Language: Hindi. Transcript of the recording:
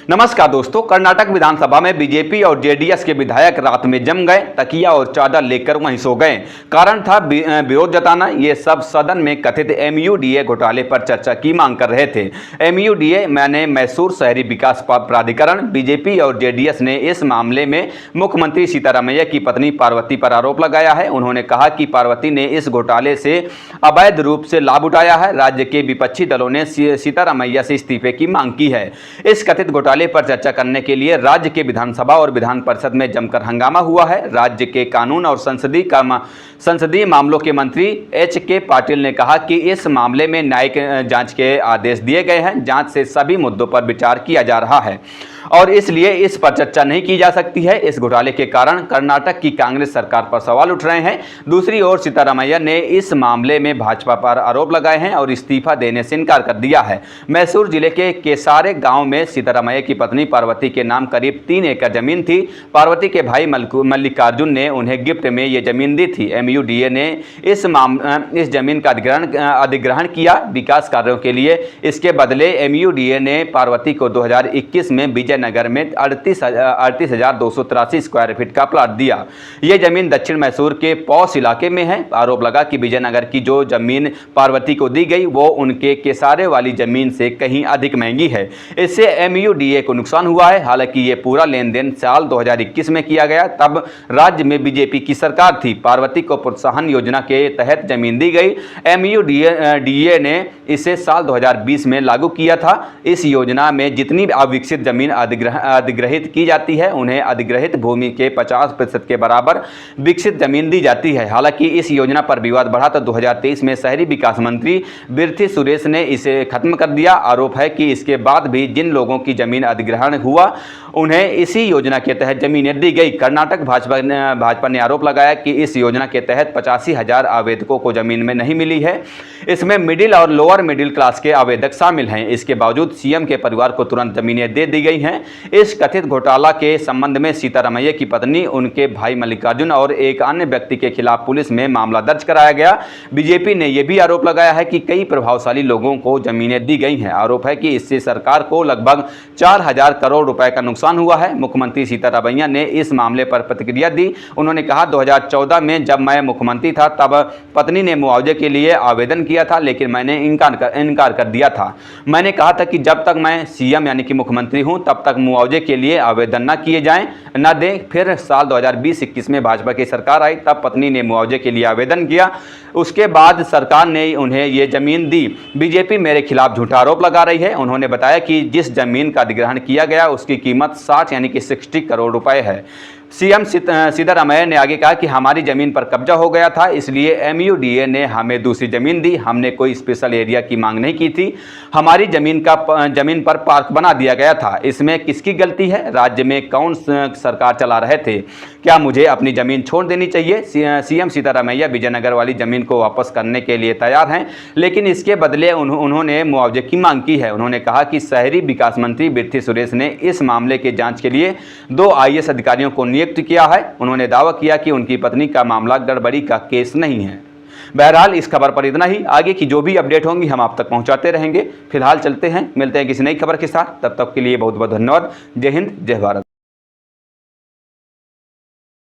नमस्कार दोस्तों, कर्नाटक विधानसभा में बीजेपी और जेडीएस के विधायक रात में जम गए, तकिया और चादर लेकर वहीं सो गए। कारण था विरोध जताना। ये सब सदन में कथित एमयूडीए घोटाले पर चर्चा की मांग कर रहे थे। एमयूडीए माने मैसूर शहरी विकास प्राधिकरण। बीजेपी और जेडीएस ने इस मामले में मुख्यमंत्री सीतारमैया की पत्नी पार्वती पर आरोप लगाया है। उन्होंने कहा कि पार्वती ने इस घोटाले से अवैध रूप से लाभ उठाया है। राज्य के विपक्षी दलों ने सीतारमैया से इस्तीफे की मांग की है। इस कथित घोटाले पर चर्चा करने के लिए राज्य के विधानसभा और विधान परिषद में जमकर हंगामा हुआ है। राज्य के कानून और संसदीय मामलों के मंत्री एच.के. पाटिल ने कहा कि इस मामले में न्यायिक जांच के आदेश दिए गए हैं। जांच से सभी मुद्दों पर विचार किया जा रहा है और इसलिए इस पर चर्चा नहीं की जा सकती है। इस घोटाले के कारण कर्नाटक की कांग्रेस सरकार पर सवाल उठ रहे हैं। दूसरी ओर सीतारमैया ने इस मामले में भाजपा पर आरोप लगाए हैं और इस्तीफा देने से इनकार कर दिया है। मैसूर जिले के केसारे गांव में सीतारमैया की पत्नी पार्वती के नाम करीब 3 एकड़ जमीन थी। पार्वती के भाई मल्लिकार्जुन ने उन्हें गिफ्ट में ये जमीन दी थी। एमयूडीए ने इस जमीन का अधिग्रहण किया विकास कार्यों के लिए। इसके बदले एमयूडीए ने पार्वती को 2021 में विजयनगर में 38,283 स्क्वायर फीट का प्लाट दिया। यह जमीन दक्षिण मैसूर के पौष इलाके में है। आरोप लगा कि विजयनगर की जो जमीन पार्वती को दी गई वो उनके केसारे वाली जमीन से कहीं अधिक महंगी है। इससे एमयूडीए को नुकसान हुआ है। हालांकि ये पूरा लेन देन साल 2021 में किया गया, तब राज्य में बीजेपी की सरकार थी। पार्वती को प्रोत्साहन योजना के तहत जमीन दी गई। एमयूडीए ने इसे साल 2020 में लागू किया था। इस योजना में जितनी अविकसित जमीन अधिग्रहित की जाती है उन्हें अधिग्रहित भूमि के 50% के बराबर विकसित जमीन दी जाती है। हालांकि इस योजना पर विवाद बढ़ा तो 2023 में शहरी विकास मंत्री बिरथी सुरेश ने इसे खत्म कर दिया। आरोप है कि इसके बाद भी जिन लोगों की जमीन अधिग्रहण हुआ उन्हें इसी योजना के तहत जमीनें दी गई। कर्नाटक भाजपा ने आरोप लगाया कि इस योजना के तहत 85,000 आवेदकों को जमीन में नहीं मिली है। इसमें मिडिल और लोअर मिडिल क्लास के आवेदक शामिल हैं। इसके बावजूद सीएम के परिवार को तुरंत जमीनें दे दी गई हैं। इस कथित घोटाला के संबंध में सीतारमैया की पत्नी, उनके भाई मल्लिकार्जुन और एक अन्य व्यक्ति के खिलाफ पुलिस में मामला दर्ज कराया गया। बीजेपी ने यह भी आरोप लगाया है कि कई प्रभावशाली लोगों को जमीनें दी गई हैं। आरोप है कि इससे सरकार को लगभग 4,000 करोड़ रुपए का नुकसान हुआ है। मुख्यमंत्री सीतारमैया ने इस मामले पर प्रतिक्रिया दी। उन्होंने कहा, 2014 में जब मैं मुख्यमंत्री था तब पत्नी ने मुआवजे के लिए आवेदन किया था, लेकिन मैंने इनकार कर दिया था। मैंने कहा था कि जब तक मैं सीएम यानी कि मुख्यमंत्री हूं तब तक मुआवजे के लिए आवेदन न किए जाएं, न दें। फिर साल 2020-21 में भाजपा की सरकार आई, तब पत्नी ने मुआवजे के लिए आवेदन किया। उसके बाद सरकार ने उन्हें ये जमीन दी। बीजेपी मेरे खिलाफ झूठा आरोप लगा रही है। उन्होंने बताया कि जिस जमीन का अधिग्रहण किया गया उसकी कीमत 60 यानी कि 60 करोड़ रुपए है। सीएम सीतारमैया ने आगे कहा कि हमारी जमीन पर कब्जा हो गया था, इसलिए एमयूडीए ने हमें दूसरी जमीन दी। हमने कोई स्पेशल एरिया की मांग नहीं की थी। हमारी जमीन पर पार्क बना दिया गया था। इसमें किसकी गलती है? राज्य में कौन सरकार चला रहे थे? क्या मुझे अपनी जमीन छोड़ देनी चाहिए? सीएम सीतारमैया विजयनगर वाली जमीन को वापस करने के लिए तैयार हैं, लेकिन इसके बदले उन्होंने मुआवजे की मांग की है। उन्होंने कहा कि शहरी विकास मंत्री बिरथी सुरेश ने इस मामले के जांच के लिए 2 IAS अधिकारियों को नियुक्त किया है। उन्होंने दावा किया कि उनकी पत्नी का मामला गड़बड़ी का केस नहीं है। बहरहाल इस खबर पर इतना ही। आगे की जो भी अपडेट होंगी हम आप तक पहुंचाते रहेंगे। फिलहाल चलते हैं, मिलते हैं किसी नई खबर के साथ। तब तक के लिए बहुत बहुत धन्यवाद। जय हिंद, जय भारत।